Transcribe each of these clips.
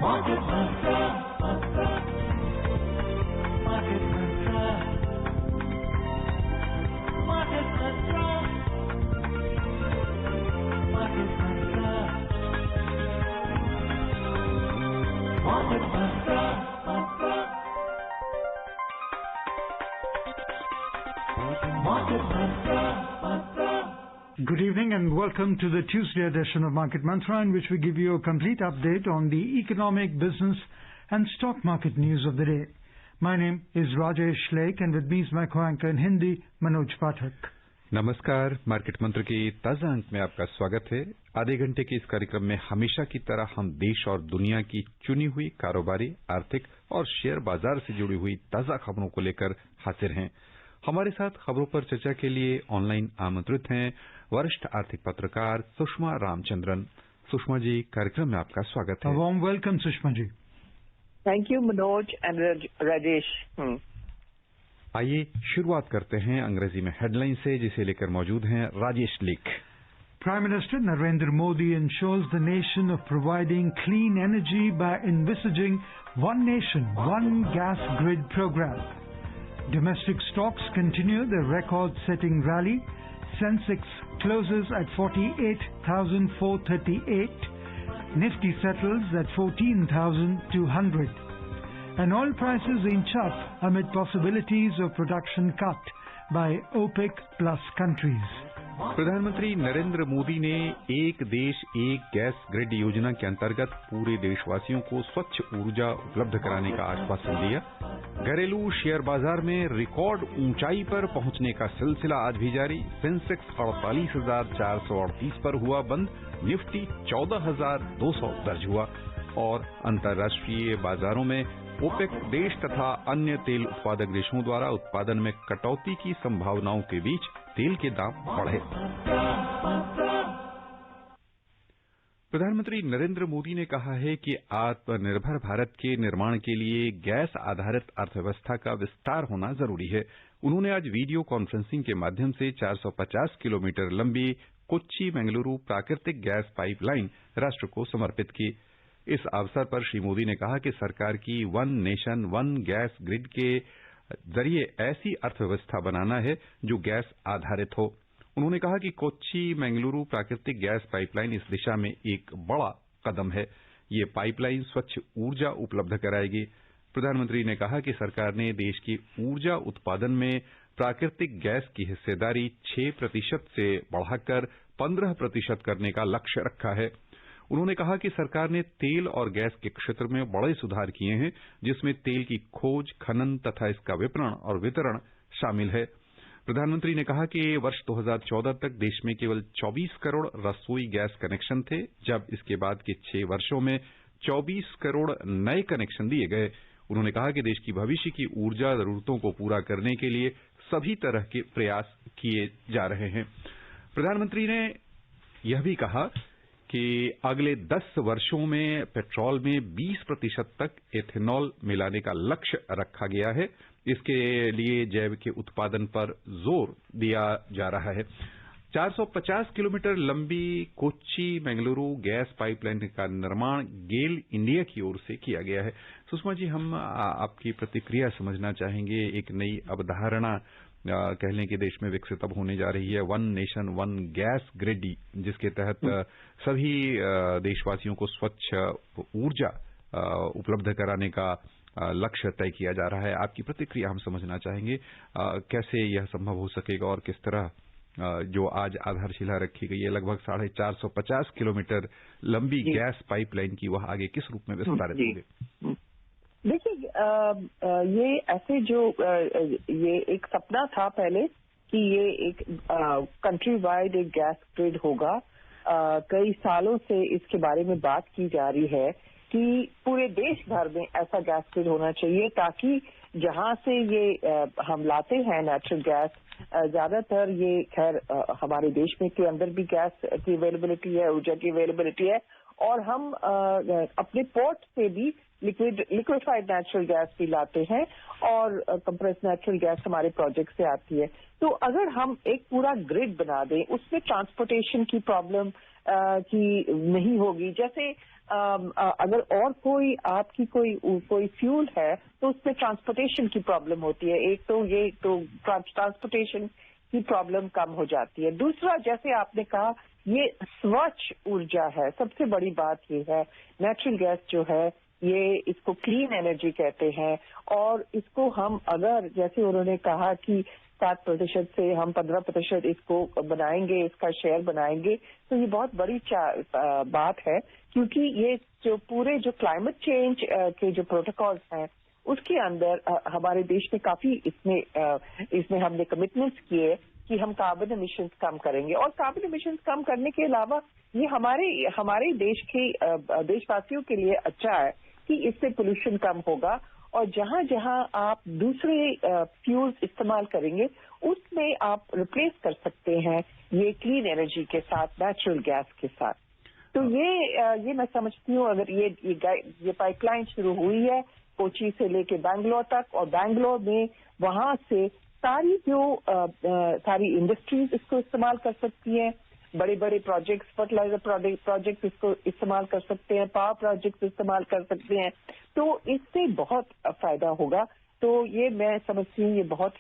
Market Mantra, Market Mantra, Market Mantra, Market Mantra, Market Mantra, Market Mantra. Good evening and welcome to the Tuesday edition of Market Mantra, in which we give you a complete update on the economic, business and stock market news of the day. My name is Rajesh Lake and with me is my co-anchor in Hindi, Manoj Pathak. नमस्कार। Market मंत्र के ताजा अंक में आपका स्वागत है। आधे घंटे के इस कार्यक्रम में हमेशा की तरह हम देश और दुनिया की चुनी हुई कारोबारी, आर्थिक और शेयर बाजार से जुड़ी हुई ताजा खबरों को लेकर हाजिर हैं। हमारे साथ खबरों पर चर्चा के लिए ऑनलाइन आमंत्रित हैं वरिष्ठ आर्थिक पत्रकार सुषमा रामचंद्रन। सुषमा जी, कार्यक्रम में आपका स्वागत है। Warm welcome Sushma ji. Thank you Manoj and Rajesh. आइए शुरुआत करते हैं अंग्रेजी में हेडलाइन से, जिसे लेकर मौजूद हैं राजेश लेख। Prime Minister Narendra Modi ensures the nation of providing clean energy by envisaging One Nation, One Gas Grid program. Domestic stocks continue their record-setting rally. Sensex closes at 48,438. Nifty settles at 14,200. And oil prices inch up amid possibilities of production cut by OPEC plus countries. प्रधानमंत्री नरेंद्र मोदी ने एक देश एक gas grid योजना के अंतर्गत पूरे देशवासियों को स्वच्छ ऊर्जा उपलब्ध कराने का आश्वासन दिया। घरेलू शेयर बाजार में रिकॉर्ड ऊंचाई पर पहुंचने का सिलसिला आज भी जारी। सेंसेक्स 48,438 पर हुआ बंद, निफ्टी 14,200 दर्ज हुआ और अंतर्राष्ट्रीय बाजारों में ओपेक देश तथा अन्य तेल उत्पादक देशों द्वारा उत्पादन में कटौती की संभावनाओं के बीच तेल के दाम बढ़े। प्रधानमंत्री नरेंद्र मोदी ने कहा है कि आत्मनिर्भर भारत के निर्माण के लिए गैस आधारित अर्थव्यवस्था का विस्तार होना जरूरी है। उन्होंने आज वीडियो कॉन्फ्रेंसिंग के माध्यम से 450 किलोमीटर लंबी कोच्चि मंगलुरु प्राकृतिक गैस पाइपलाइन राष्ट्र को समर्पित की। इस अवसर पर श्री मोदी ने कहा कि सरकार की one nation one gas grid के जरिए ऐसी अर्थव्यवस्था बनाना है जो गैस आधारित हो। उन्होंने कहा कि कोच्चि मंगलुरु प्राकृतिक गैस पाइपलाइन इस दिशा में एक बड़ा कदम है। ये पाइपलाइन स्वच्छ ऊर्जा उपलब्ध कराएगी। प्रधानमंत्री ने कहा कि सरकार ने देश की ऊर्जा उत्पादन में प्राकृतिक गैस की हिस्सेदारी 6% से बढ़ाकर 15% करने का लक्ष्य रखा है। उन्होंने कहा कि सरकार ने तेल और गैस के क्षेत्र में बड़े सुधार किए हैं, जिसमें तेल की खोज, खनन तथा इसका विपणन और वितरण शामिल है। प्रधानमंत्री ने कहा कि वर्ष 2014 तक देश में केवल 24 करोड़ रसोई गैस कनेक्शन थे, जब इसके बाद के 6 वर्षों में 24 करोड़ नए कनेक्शन दिए गए। उन्होंने कहा कि देश की भविष्य की ऊर्जा जरूरतों को पूरा करने के लिए सभी तरह के प्रयास किए जा रहे हैं। प्रधानमंत्री ने यह भी कहा कि अगले 10 वर्षों में पेट्रोल में 20% तक एथेनॉल मिलाने का लक्ष्य रखा गया है। इसके लिए जैव के उत्पादन पर जोर दिया जा रहा है। 450 किलोमीटर लंबी कोच्चि मंगलुरु गैस पाइपलाइन का निर्माण गेल इंडिया की ओर से किया गया है। सुषमा जी, हम आपकी प्रतिक्रिया समझना चाहेंगे। एक नई अवधारणा कह लें कि देश में विकसित अब होने जा रही है, one nation one gas grid, जिसके तहत सभी देशवासियों को स्वच्छ ऊर्जा उपलब्ध कराने का लक्ष्य तय किया जा रहा है। आपकी प्रतिक्रिया हम समझना चाहेंगे। कैसे यह संभव हो सकेगा और किस तरह जो आज आधारशिला रखी गई है लगभग 450 किलोमीटर लंबी गैस पाइपलाइन की, वह आगे किस रूप में विस्तारित होगी? देखिए, ये ऐसे जो ये एक सपना था पहले कि ये एक कंट्री वाइड एक गैस ग्रिड होगा। कई सालों से इसके बारे में बात की जा रही है कि पूरे देश भर में ऐसा गैस ग्रिड होना चाहिए, ताकि जहां से ये हम लाते हैं नेचुरल गैस, ज्यादातर ये खैर हमारे देश में के अंदर भी गैस की अवेलेबिलिटी है, ऊर्जा की अवेलेबिलिटी है, और हम अपने पोर्ट से भी लिक्विफाइड नेचुरल गैस भी लाते हैं और कंप्रेस्ड नेचुरल गैस हमारे प्रोजेक्ट से आती है। तो अगर हम एक पूरा ग्रिड बना दें, उसमें ट्रांसपोर्टेशन की प्रॉब्लम की नहीं होगी। जैसे अगर और कोई आपकी कोई फ्यूल है तो उसमें ट्रांसपोर्टेशन की प्रॉब्लम होती है। एक तो ये तो ट्रांसपोर्टेशन की प्रॉब्लम कम हो जाती है। दूसरा, जैसे आपने कहा, ये स्वच्छ ऊर्जा है। सबसे बड़ी बात ये है, नेचुरल गैस जो है ये इसको क्लीन एनर्जी कहते हैं और इसको हम अगर जैसे उन्होंने कहा कि 7% से हम 15% इसको बनाएंगे, इसका शेयर बनाएंगे, तो ये बहुत बड़ी बात है क्योंकि ये जो पूरे जो क्लाइमेट चेंज के जो प्रोटोकॉल्स हैं उसके अंदर हमारे देश में काफी इसमें हमने कमिटमेंट्स किए कि हम कार्बन एमिशंस कम करेंगे। और कार्बन एमिशंस कम करने के अलावा ये हमारे देश के देशवासियों के लिए अच्छा है कि इससे पोल्यूशन कम होगा और जहां जहां आप दूसरे फ्यूल्स इस्तेमाल करेंगे उसमें आप रिप्लेस कर सकते हैं ये क्लीन एनर्जी के साथ, नेचुरल गैस के साथ। तो ये मैं समझती हूँ अगर ये पाइपलाइन शुरू हुई है कोची से लेके बैंगलोर तक और बैंगलोर में वहां से सारी इंडस्ट्रीज इसको इस्तेमाल कर सकती हैं, बड़े बड़े प्रोजेक्ट्स, फर्टिलाइजर प्रोजेक्ट इसको इस्तेमाल कर सकते हैं, पावर प्रोजेक्ट्स इस्तेमाल कर सकते हैं, तो इससे बहुत फायदा होगा। तो ये मैं समझती हूँ ये बहुत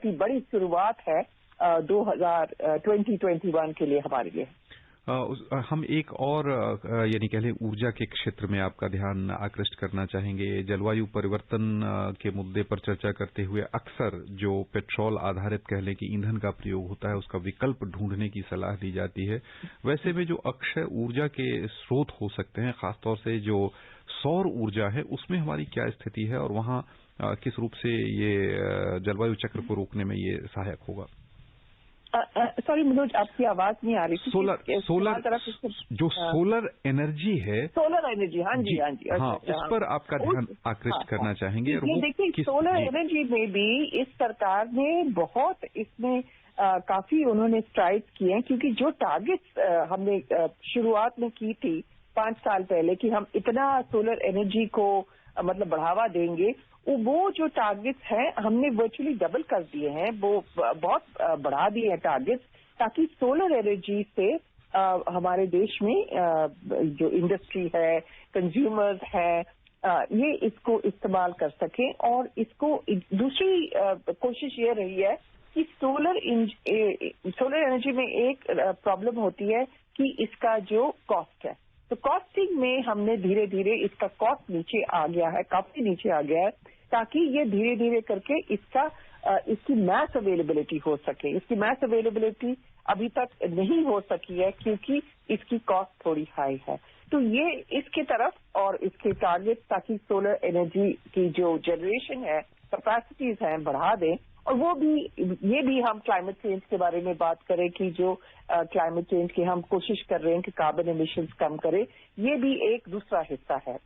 ही बड़ी शुरुआत है 2021 के लिए हमारे लिए। हम एक और यानी कह लें ऊर्जा के क्षेत्र में आपका ध्यान आकृष्ट करना चाहेंगे। जलवायु परिवर्तन के मुद्दे पर चर्चा करते हुए अक्सर जो पेट्रोल आधारित कह लें कि ईंधन का प्रयोग होता है उसका विकल्प ढूंढने की सलाह दी जाती है। वैसे में जो अक्षय ऊर्जा के स्रोत हो सकते हैं, खासतौर से जो सौर ऊर्जा है, उसमें हमारी क्या स्थिति है और वहां किस रूप से ये जलवायु चक्र को रोकने में ये सहायक होगा? सॉरी मनोज, आपकी आवाज नहीं आ रही थी। सोलर एनर्जी है, सोलर एनर्जी, हाँ जी। उस पर आपका ध्यान आकृष्ट करना चाहेंगे। ये देखिए, सोलर एनर्जी में भी इस सरकार ने बहुत इसमें काफी उन्होंने स्ट्राइड किए हैं क्योंकि जो टारगेट्स हमने शुरुआत में की थी 5 साल पहले कि हम इतना सोलर एनर्जी को मतलब बढ़ावा देंगे, वो जो टारगेट्स हैं हमने वर्चुअली डबल कर दिए हैं, वो बहुत बढ़ा दिए हैं टारगेट्स, ताकि सोलर एनर्जी से हमारे देश में जो इंडस्ट्री है, कंज्यूमर्स हैं, ये इसको इस्तेमाल कर सकें। और इसको दूसरी कोशिश ये रही है कि सोलर एनर्जी में एक प्रॉब्लम होती है कि इसका जो कॉस्ट है, तो कॉस्टिंग में हमने धीरे धीरे इसका कॉस्ट नीचे आ गया है, काफी नीचे आ गया है, ताकि ये धीरे धीरे करके इसकी मैस अवेलेबिलिटी हो सके। इसकी मैस अवेलेबिलिटी अभी तक नहीं हो सकी है क्योंकि इसकी कॉस्ट थोड़ी हाई है। तो ये इसके तरफ और इसके टारगेट, ताकि सोलर एनर्जी की जो जनरेशन है, कैपेसिटीज हैं, बढ़ा दें। और ये भी हम क्लाइमेट चेंज के बारे में बात करें कि जो क्लाइमेट चेंज की हम कोशिश कर रहे हैं कि कार्बन एमिशंस कम करें, ये भी एक दूसरा हिस्सा है।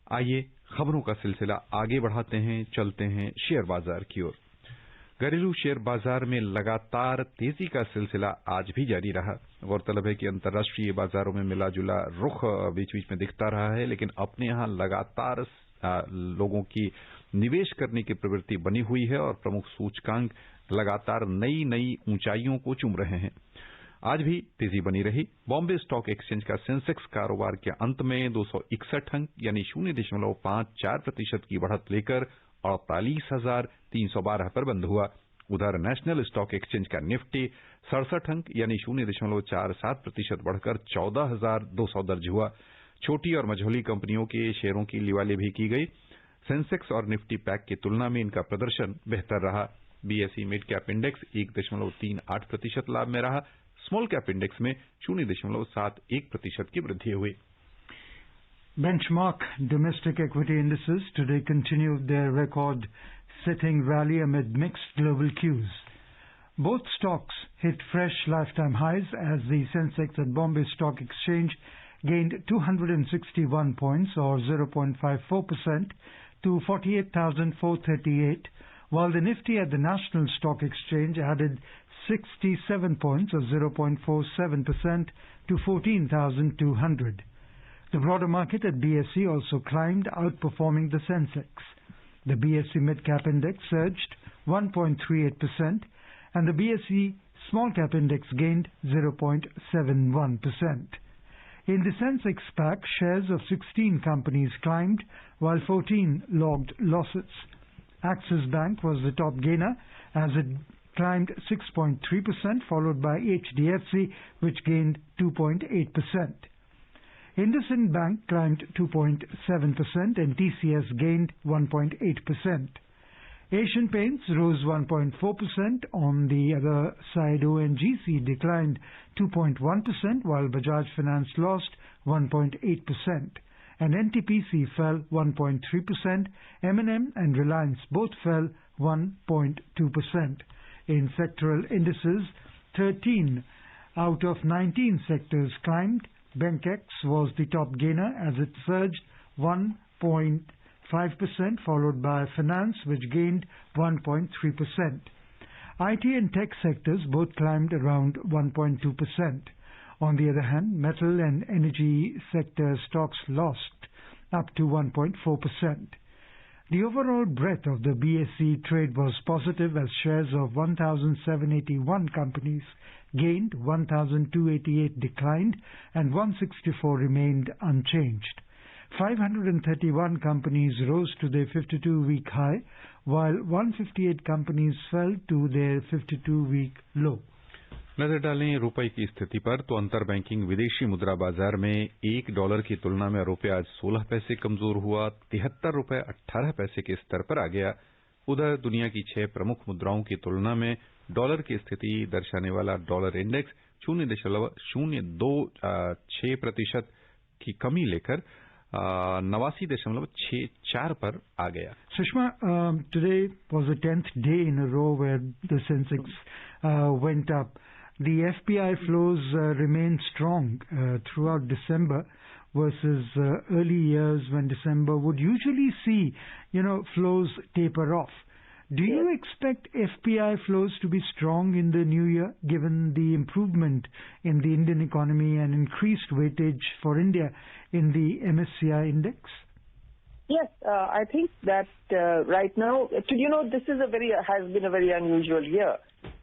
आइए खबरों का सिलसिला आगे बढ़ाते हैं, चलते हैं शेयर बाजार की ओर। घरेलू शेयर बाजार में लगातार तेजी का सिलसिला आज भी जारी रहा। गौरतलब है कि अंतर्राष्ट्रीय बाजारों में मिला जुला रुख बीच बीच में दिखता रहा है, लेकिन अपने यहां लगातार लोगों की निवेश करने की प्रवृत्ति बनी हुई है और प्रमुख सूचकांक लगातार नई नई ऊंचाइयों को चूम रहे हैं। आज भी तेजी बनी रही। बॉम्बे स्टॉक एक्सचेंज का सेंसेक्स कारोबार के अंत में 261 अंक यानी 0.54% की बढ़त लेकर 48,312 पर बंद हुआ। उधर नेशनल स्टॉक एक्सचेंज का निफ्टी 67 अंक यानी 0.47% बढ़कर 14,200 दर्ज हुआ। छोटी और मझोली कंपनियों के शेयरों की लिवाले भी की गई। सेंसेक्स और निफ्टी पैक की तुलना में इनका प्रदर्शन बेहतर रहा। बीएसई मिड कैप इंडेक्स 1.38% लाभ में रहा। स्मॉल कैप इंडेक्स में 0.71% की वृद्धि हुई। Benchmark domestic equity indices today continued their record-setting rally amid mixed global cues. Both stocks hit fresh lifetime highs as the Sensex at Bombay Stock Exchange gained 261 points or 0.54% to 48,438, while the Nifty at the National Stock Exchange added 67 points or 0.47% to 14,200. The broader market at BSE also climbed, outperforming the Sensex. The BSE Mid-Cap Index surged 1.38% and the BSE Small-Cap Index gained 0.71%. In the Sensex pack, shares of 16 companies climbed while 14 logged losses. Axis Bank was the top gainer as it climbed 6.3%, followed by HDFC, which gained 2.8%. IndusInd Bank climbed 2.7% and TCS gained 1.8%. Asian Paints rose 1.4%. On the other side, ONGC declined 2.1%, while Bajaj Finance lost 1.8%. And NTPC fell 1.3%. M&M and Reliance both fell 1.2%. In sectoral indices, 13 out of 19 sectors climbed. Benkex was the top gainer as it surged 1.5%, followed by Finance, which gained 1.3%. IT and tech sectors both climbed around 1.2%. On the other hand, metal and energy sector stocks lost up to 1.4%. The overall breadth of the BSE trade was positive as shares of 1,781 companies gained, 1,288 declined, and 164 remained unchanged. 531 companies rose to their 52-week high, while 158 companies fell to their 52-week low. नजर डालें रुपए की स्थिति पर तो अंतर banking विदेशी मुद्रा बाजार में $1 की तुलना में रुपया आज 16 पैसे कमजोर हुआ, 73 रुपए 18 पैसे के स्तर पर आ गया। उधर दुनिया की 6 प्रमुख मुद्राओं की तुलना में डॉलर की स्थिति दर्शाने वाला डॉलर इंडेक्स 0.026% की कमी लेकर 89.64 पर आ गया। Sushma, today was the 10th day in a row where the Sensex went up. The FPI flows remained strong throughout December versus early years when December would usually see, flows taper off. Do you expect FPI flows to be strong in the new year, given the improvement in the Indian economy and increased weightage for India in the MSCI index? Yes, I think that right now, this has been a very unusual year.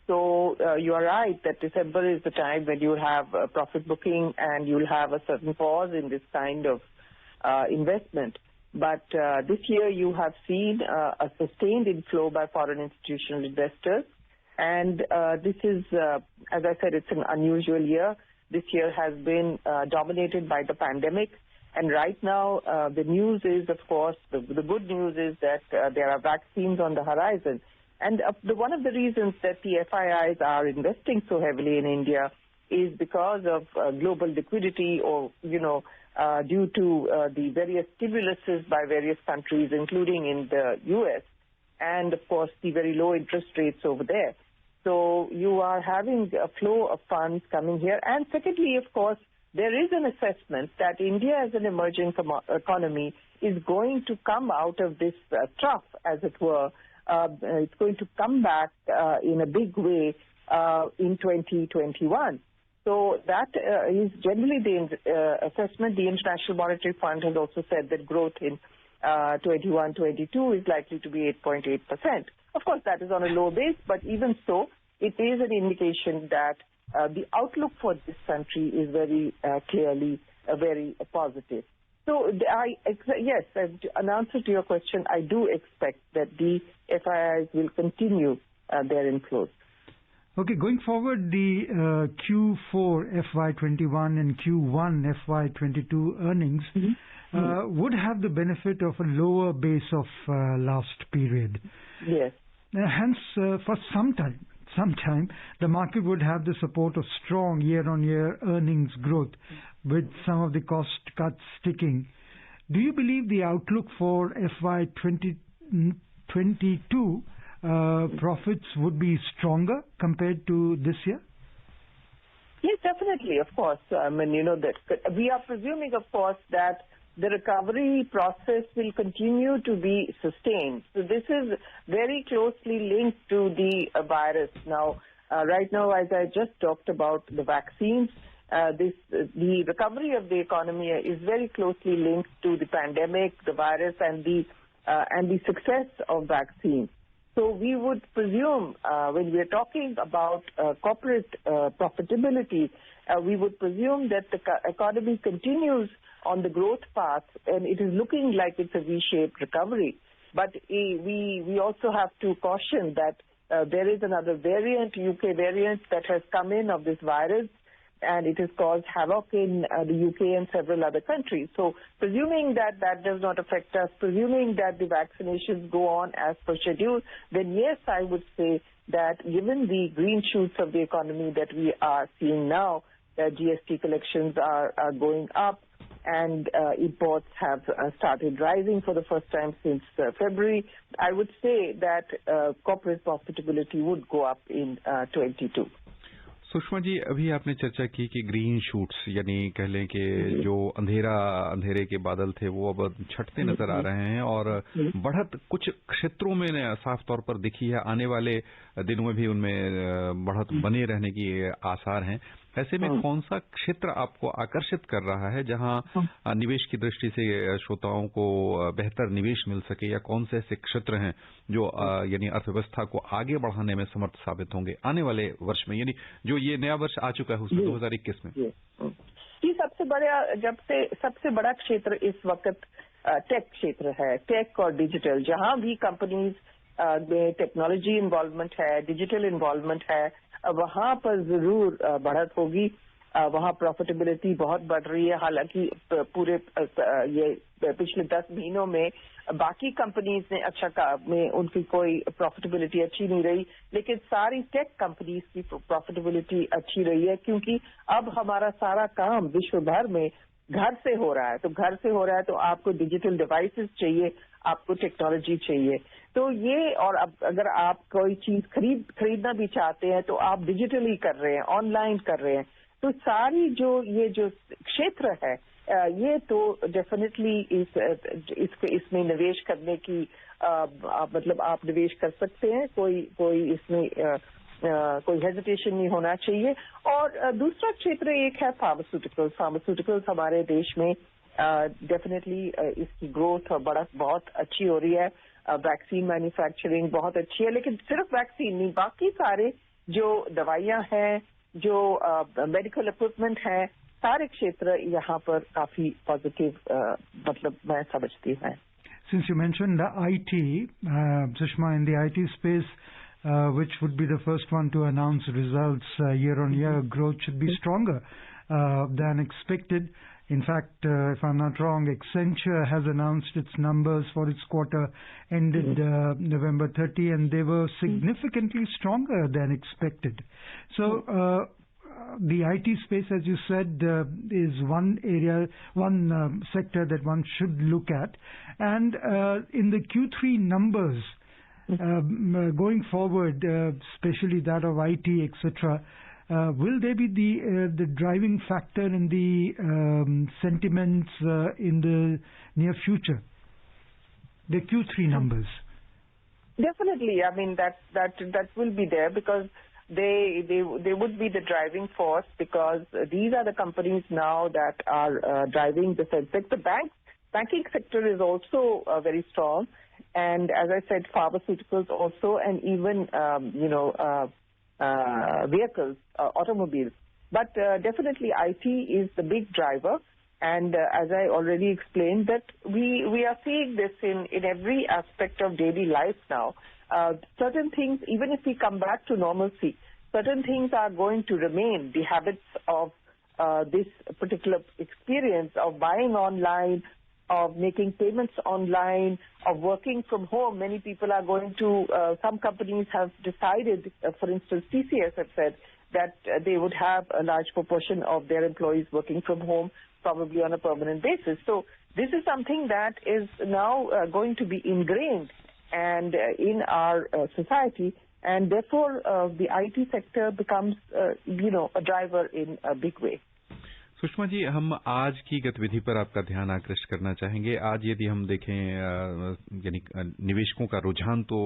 So you are right that December is the time when you have profit booking and you'll have a certain pause in this kind of investment. But this year you have seen a sustained inflow by foreign institutional investors. And this is, as I said, it's an unusual year. This year has been dominated by the pandemic. And right now, the news is, of course, the good news is that there are vaccines on the horizon. And one of the reasons that the FIIs are investing so heavily in India is because of global liquidity or, due to the various stimuluses by various countries, including in the U.S., and, of course, the very low interest rates over there. So you are having a flow of funds coming here. And secondly, of course, there is an assessment that India as an emerging economy is going to come out of this trough, as it were. It's going to come back in a big way in 2021. So that is generally the assessment. The International Monetary Fund has also said that growth in 21-22 is likely to be 8.8%. Of course, that is on a low base, but even so, it is an indication that the outlook for this country is very clearly very positive. So, yes, an answer to your question, I do expect that the FIIs will continue their inflows. Okay, going forward, the Q4 FY21 and Q1 FY22 earnings would have the benefit of a lower base of last period. Yes. Hence, for some time, the market would have the support of strong year-on-year earnings growth with some of the cost cuts sticking. Do you believe the outlook for FY22 profits would be stronger compared to this year? Yes, definitely, of course. I mean, that we are presuming, of course, that the recovery process will continue to be sustained. So this is very closely linked to the virus. Now, Right now, as I just talked about the vaccines, the recovery of the economy is very closely linked to the pandemic, the virus, and the success of vaccines. So we would presume when we are talking about corporate profitability, we would presume that the economy continues on the growth path, and it is looking like it's a V-shaped recovery. But we also have to caution that there is another variant, UK variant, that has come in of this virus, and it has caused havoc in the UK and several other countries. So presuming that that does not affect us, presuming that the vaccinations go on as per schedule, then yes, I would say that given the green shoots of the economy that we are seeing now, that GST collections are going up, and imports have started rising for the first time since February, I would say that corporate profitability would go up in 22. Sushma ji, अभी आपने चर्चा की कि green shoots यानी कह लें कि जो अंधेरे के बादल थे वो अब छटते नजर आ रहे हैं और बढ़त कुछ क्षेत्रों में साफ तौर पर दिखी है। आने वाले दिनों में भी उनमें बढ़त बने रहने की आसार हैं। ऐसे में कौन सा क्षेत्र आपको आकर्षित कर रहा है जहां निवेश की दृष्टि से श्रोताओं को बेहतर निवेश मिल सके, या कौन से ऐसे क्षेत्र हैं जो यानी अर्थव्यवस्था को आगे बढ़ाने में समर्थ साबित होंगे आने वाले वर्ष में, यानी जो ये नया वर्ष आ चुका है उसमें 2021 में? ये सबसे बड़ा क्षेत्र इस वक्त टेक क्षेत्र है। टेक और डिजिटल, जहां भी कंपनीज में टेक्नोलॉजी इन्वॉल्वमेंट है, डिजिटल इन्वॉल्वमेंट है, वहां पर जरूर बढ़त होगी। वहां प्रॉफिटेबिलिटी बहुत बढ़ रही है। हालांकि पूरे ये पिछले 10 महीनों में बाकी कंपनीज ने में उनकी कोई प्रॉफिटेबिलिटी अच्छी नहीं रही, लेकिन सारी टेक कंपनीज की प्रॉफिटेबिलिटी अच्छी रही है, क्योंकि अब हमारा सारा काम विश्व भर में घर से हो रहा है। तो घर से हो रहा है तो आपको डिजिटल डिवाइसेस चाहिए, आपको टेक्नोलॉजी चाहिए। तो ये, और अब अगर आप कोई चीज खरीदना भी चाहते हैं तो आप डिजिटली कर रहे हैं, ऑनलाइन कर रहे हैं। तो सारी ये जो क्षेत्र है, ये तो डेफिनेटली इसमें निवेश करने की मतलब आप निवेश कर सकते हैं। कोई इसमें कोई हेजिटेशन नहीं होना चाहिए। और दूसरा क्षेत्र एक है फार्मास्यूटिकल्स हमारे देश में डेफिनेटली इसकी ग्रोथ और बढ़त बहुत अच्छी हो रही है। वैक्सीन मैन्युफैक्चरिंग बहुत अच्छी है, लेकिन सिर्फ वैक्सीन नहीं, बाकी सारे जो दवाइयां हैं, जो मेडिकल इक्विपमेंट हैं, सारे क्षेत्र यहाँ पर काफी पॉजिटिव मतलब मैं समझती हूँ। Since you mentioned the IT, Sushma, in the IT space, which would be the first one to announce results year-on-year, growth should be stronger than expected. In fact, if I'm not wrong, Accenture has announced its numbers for its quarter ended November 30, and they were significantly stronger than expected. So the IT space, as you said, is one area, one sector that one should look at. And in the Q3 numbers, going forward, especially that of IT, etc., will they be the driving factor in the sentiments in the near future? The Q3 numbers. Definitely, I mean that will be there, because they would be the driving force, because these are the companies now that are driving the sector. The banking sector is also very strong, and as I said, pharmaceuticals also, and even vehicles, automobiles. But definitely IT is the big driver, and as I already explained, that we are seeing this in every aspect of daily life now. Certain things, even if we come back to normalcy, certain things are going to remain. The habits of this particular experience of buying online, of making payments online, of working from home. Many people are going to, some companies have decided, for instance, TCS have said that they would have a large proportion of their employees working from home, probably on a permanent basis. So this is something that is now going to be ingrained and in our society, and therefore the IT sector becomes, a driver in a big way. Sushma ji, हम आज की गतिविधि पर आपका ध्यान आकृष्ट करना चाहेंगे। आज यदि हम देखें यानी निवेशकों का रुझान तो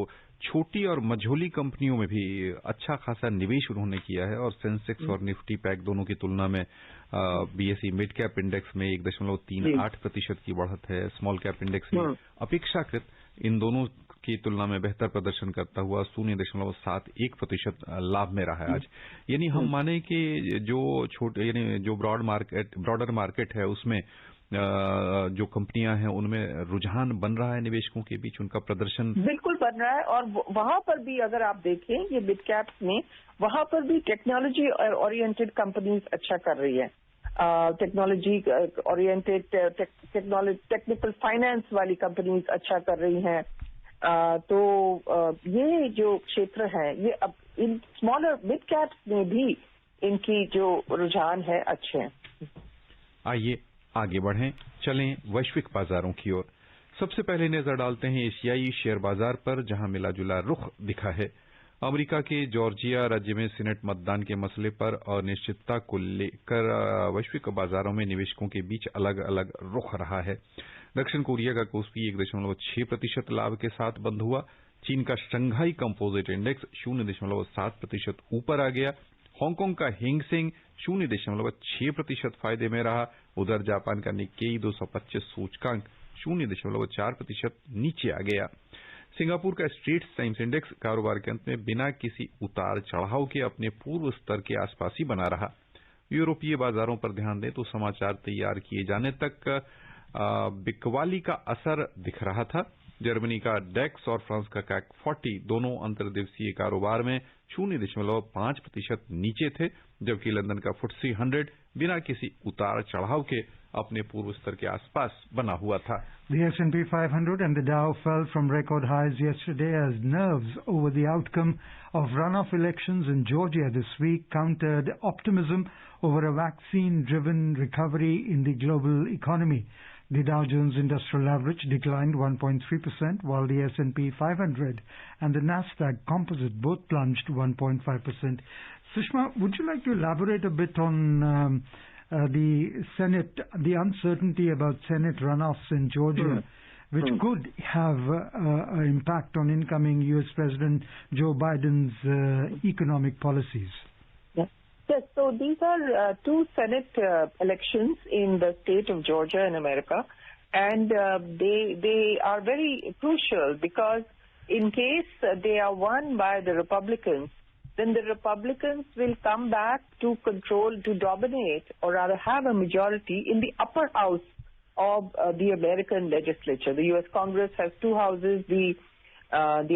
छोटी और मझोली कंपनियों में भी अच्छा खासा निवेश उन्होंने किया है और सेंसेक्स और निफ्टी पैक दोनों की तुलना में बीएसई मिड कैप इंडेक्स में 1.38% की बढ़त है। स्मॉल कैप इंडेक्स में अपेक्षाकृत इन दोनों की तुलना में बेहतर प्रदर्शन करता हुआ 0.71% लाभ में रहा है आज। यानी हम माने कि जो छोटे यानी जो ब्रॉडर मार्केट है उसमें जो कंपनियां हैं उनमें रुझान बन रहा है निवेशकों के बीच, उनका प्रदर्शन बिल्कुल बन रहा है। और वहां पर भी अगर आप देखें ये मिड कैप्स में, वहां पर भी टेक्नोलॉजी ओरिएंटेड कंपनीज अच्छा कर रही है। टेक्नोलॉजी ओरिएंटेड टेक्निकल फाइनेंस वाली कंपनीज अच्छा कर रही हैं। तो ये जो क्षेत्र है ये अब इन स्मॉलर मिड कैप्स में भी इनकी जो रुझान है अच्छे हैं। आइए आगे बढ़ें, चलें वैश्विक बाजारों की ओर। सबसे पहले नजर डालते हैं एशियाई शेयर बाजार पर, जहां मिला जुला रुख दिखा है। अमेरिका के जॉर्जिया राज्य में सीनेट मतदान के मसले पर अनिश्चितता को लेकर वैश्विक बाजारों में निवेशकों के बीच अलग अलग रुख रहा है। दक्षिण कोरिया का कोस्पी 1.6% लाभ के साथ बंद हुआ। चीन का शंघाई कंपोजिट इंडेक्स 0.7% ऊपर आ गया। हांगकांग का हैंग सेंग 0.6% फायदे में रहा। उधर जापान का निक्केई 225 सूचकांक 0.4% नीचे आ गया। सिंगापुर का स्ट्रेट्स टाइम्स इंडेक्स कारोबार के अंत में बिना किसी उतार चढ़ाव के अपने पूर्व स्तर के आसपास ही बना रहा। यूरोपीय बाजारों पर ध्यान दें तो समाचार तैयार किए जाने तक बिकवाली का असर दिख रहा था। जर्मनी का डेक्स और फ्रांस का कैक 40 दोनों अंतर्दिवसीय कारोबार में 0.5% नीचे थे, जबकि लंदन का FTSE 100 बिना किसी उतार चढ़ाव के अपने पूर्व स्तर के आसपास बना हुआ था। The S&P 500 and the Dow fell from record highs yesterday as nerves over the outcome of runoff elections in Georgia this week countered optimism over a vaccine-driven recovery in the global economy. The Dow Jones Industrial Average declined 1.3%, while the S&P 500 and the Nasdaq Composite both plunged 1.5%. Sushma, would you like to elaborate a bit on the Senate, the uncertainty about Senate runoffs in Georgia, which could have an impact on incoming U.S. President Joe Biden's economic policies? Yes, so these are two Senate elections in the state of Georgia in America, and they are very crucial because in case they are won by the Republicans, then the Republicans will come back to control, to dominate, or rather have a majority in the upper house of the American legislature. The U.S. Congress has two houses. The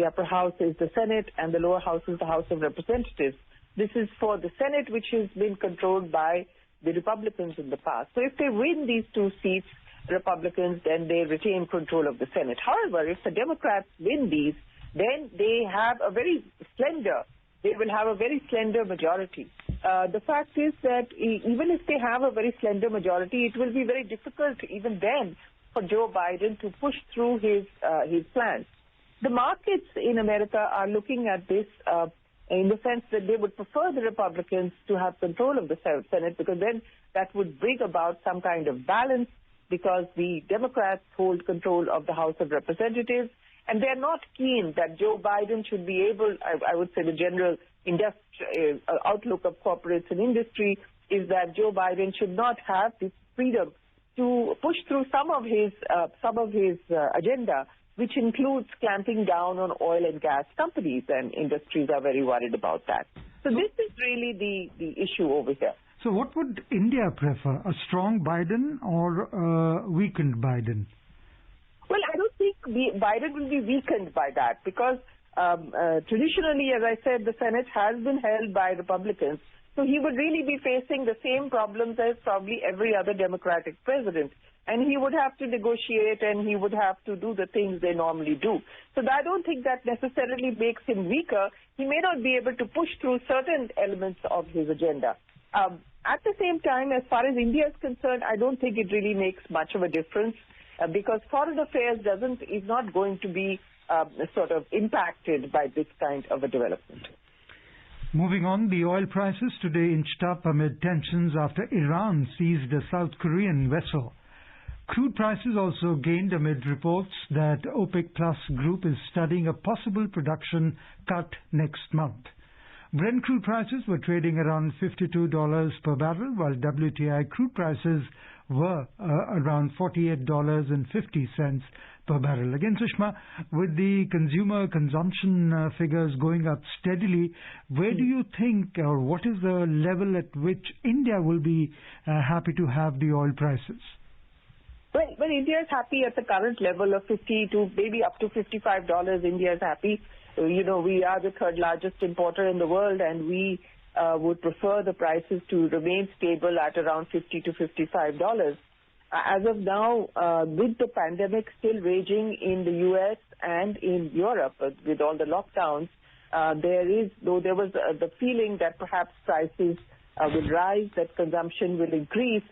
upper house is the Senate, and the lower house is the House of Representatives. This is for the Senate, which has been controlled by the Republicans in the past. So if they win these two seats, Republicans, then they retain control of the Senate. However, if the Democrats win these, then they will have a very slender majority. The fact is that even if they have a very slender majority, it will be very difficult even then for Joe Biden to push through his plans. The markets in America are looking at this in the sense that they would prefer the Republicans to have control of the Senate, because then that would bring about some kind of balance, because the Democrats hold control of the House of Representatives, and they're not keen that Joe Biden should be able, I would say the general outlook of corporates and industry is that Joe Biden should not have this freedom to push through some of his agenda, which includes clamping down on oil and gas companies, and industries are very worried about that. So this is really the issue over here. So what would India prefer, a strong Biden or a weakened Biden? Well, I don't think Biden will be weakened by that, because traditionally, as I said, the Senate has been held by Republicans. So he would really be facing the same problems as probably every other Democratic president. And he would have to negotiate, and he would have to do the things they normally do. So I don't think that necessarily makes him weaker. He may not be able to push through certain elements of his agenda. At the same time, as far as India is concerned, I don't think it really makes much of a difference, because foreign affairs is not going to be sort of impacted by this kind of a development. Moving on, the oil prices today inched up amid tensions after Iran seized a South Korean vessel. Crude prices also gained amid reports that OPEC Plus group is studying a possible production cut next month. Brent crude prices were trading around $52 per barrel, while WTI crude prices were around $48.50 per barrel. Again, Sushma, with the consumer consumption figures going up steadily, where do you think, or what is the level at which India will be happy to have the oil prices? Well, India is happy at the current level of 50 to maybe up to $55. India is happy. You know, we are the third largest importer in the world, and we would prefer the prices to remain stable at around $50 to $55. As of now, with the pandemic still raging in the U.S. and in Europe, with all the lockdowns, there was the feeling that perhaps prices will rise, that consumption will increase.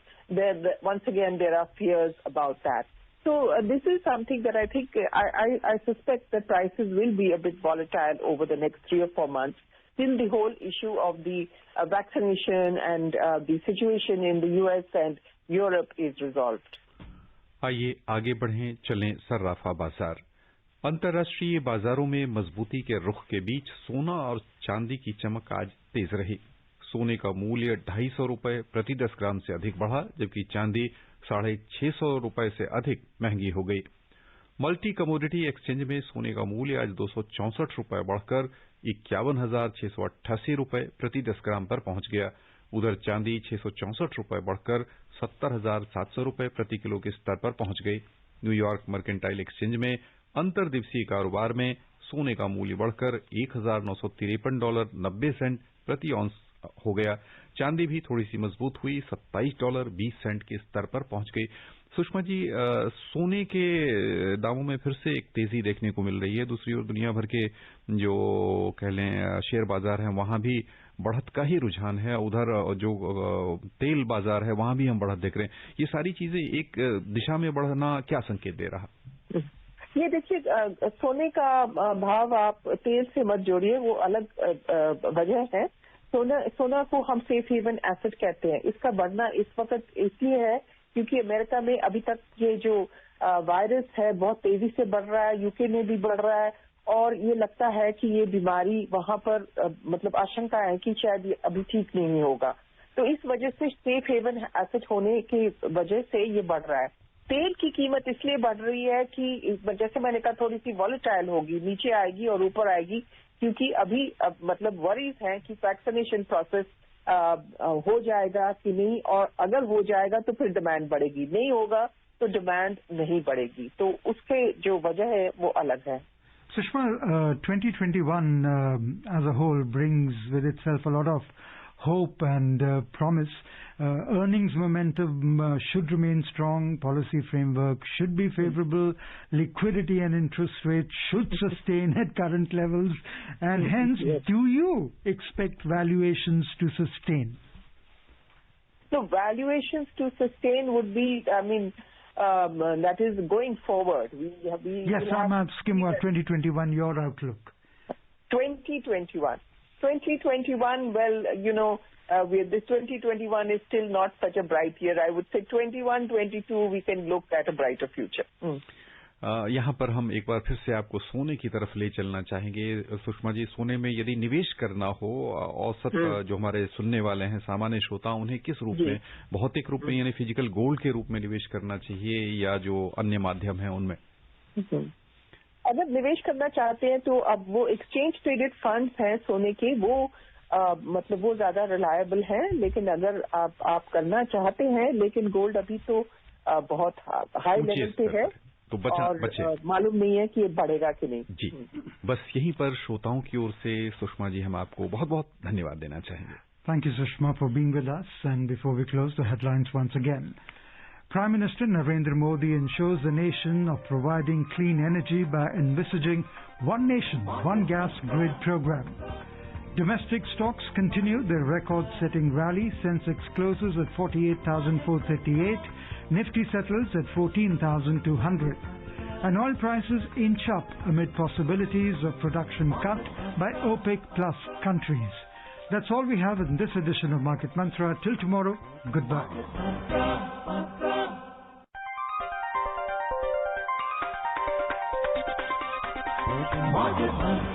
Once again, there are fears about that. So this is something that I think, I suspect that prices will be a bit volatile over the next 3 or 4 months till the whole issue of the vaccination and the situation in the US and Europe is resolved. आइए आगे बढ़ें, चलें सर्राफा बाजार। अंतर्राष्ट्रीय बाजारों में मजबूती के रुख के बीच सोना और चांदी की चमक आज तेज रही। सोने का मूल्य 250 रुपए प्रति 10 ग्राम से अधिक बढ़ा, जबकि चांदी 650 रुपए से अधिक महंगी हो गई। मल्टी कमोडिटी एक्सचेंज में सोने का मूल्य आज 264 रुपए बढ़कर 51,688 रुपए प्रति 10 ग्राम पर पहुंच गया। उधर चांदी 664 रुपए बढ़कर 70,700 रुपए प्रति किलो के स्तर पर पहुंच गई। न्यूयॉर्क मर्केंटाइल एक्सचेंज में अंतर्दिवसीय कारोबार में सोने का मूल्य बढ़कर $1,953.90 प्रति औंस हो गया। चांदी भी थोड़ी सी मजबूत हुई, $27.20 के स्तर पर पहुंच गई। सुषमा जी, सोने के दामों में फिर से एक तेजी देखने को मिल रही है। दूसरी ओर दुनिया भर के जो कह लें शेयर बाजार हैं, वहां भी बढ़त का ही रुझान है। उधर जो तेल बाजार है, वहां भी हम बढ़त देख रहे हैं। ये सारी चीजें एक दिशा में बढ़ना क्या संकेत दे रहा? ये देखिए, सोने का भाव आप तेल से मत जोड़िए, वो अलग वजह है। सोना को हम सेफ हेवन एसेट कहते हैं। इसका बढ़ना इस वक्त इसलिए है क्योंकि अमेरिका में अभी तक ये जो वायरस है बहुत तेजी से बढ़ रहा है, यूके में भी बढ़ रहा है, और ये लगता है कि ये बीमारी वहां पर मतलब आशंका है कि शायद ये अभी ठीक नहीं होगा। तो इस वजह से सेफ हेवन एसेट होने की वजह से ये बढ़ रहा है। तेल की कीमत इसलिए बढ़ रही है कि जैसे मैंने कहा थोड़ी सी वॉलेटाइल होगी, नीचे आएगी और ऊपर आएगी, क्योंकि अभी मतलब वरीज हैं कि वैक्सीनेशन प्रोसेस हो जाएगा कि नहीं, और अगर हो जाएगा तो फिर डिमांड बढ़ेगी, नहीं होगा तो डिमांड नहीं बढ़ेगी। तो उसके जो वजह है वो अलग है। Sushma, 2021 as a whole brings with itself a lot of hope and promise. Earnings momentum should remain strong, policy framework should be favorable, liquidity and interest rates should sustain at current levels, and hence, do you expect valuations to sustain? So valuations to sustain would be, I mean, that is going forward. Yes, I'm asking about 2021, your outlook. 2021, well, you know, this 2021 is still not such a bright year. I would say 21, 22, we can look at a brighter future. यहाँ पर हम एक बार फिर से आपको सोने की तरफ ले चलना चाहेंगे। सुषमा जी, सोने में यदि निवेश करना हो, औसत जो हमारे सुनने वाले हैं सामान्य श्रोता, उन्हें किस रूप में, भौतिक रूप में यानी फिजिकल गोल्ड के रूप में निवेश करना चाहिए या जो अन्य माध्यम है उनमें? अगर निवेश करना चाहते हैं तो अब वो एक्सचेंज ट्रेडेड फंड्स हैं सोने के, वो मतलब वो ज्यादा रिलायबल हैं। लेकिन अगर आप करना चाहते हैं, लेकिन गोल्ड अभी तो बहुत हाई लेवल पे है, तो बचे मालूम नहीं है कि ये बढ़ेगा कि नहीं। जी, बस यहीं पर श्रोताओं की ओर से सुषमा जी हम आपको बहुत बहुत धन्यवाद देना चाहेंगे। Thank you, Sushma, for being with us. And before we close, the headlines once again. Prime Minister Narendra Modi ensures the nation of providing clean energy by envisaging One Nation, One Gas Grid program. Domestic stocks continue their record-setting rally. Sensex closes at 48,438. Nifty settles at 14,200. And oil prices inch up amid possibilities of production cut by OPEC Plus countries. That's all we have in this edition of Market Mantra. Till tomorrow, goodbye. Market Mantra.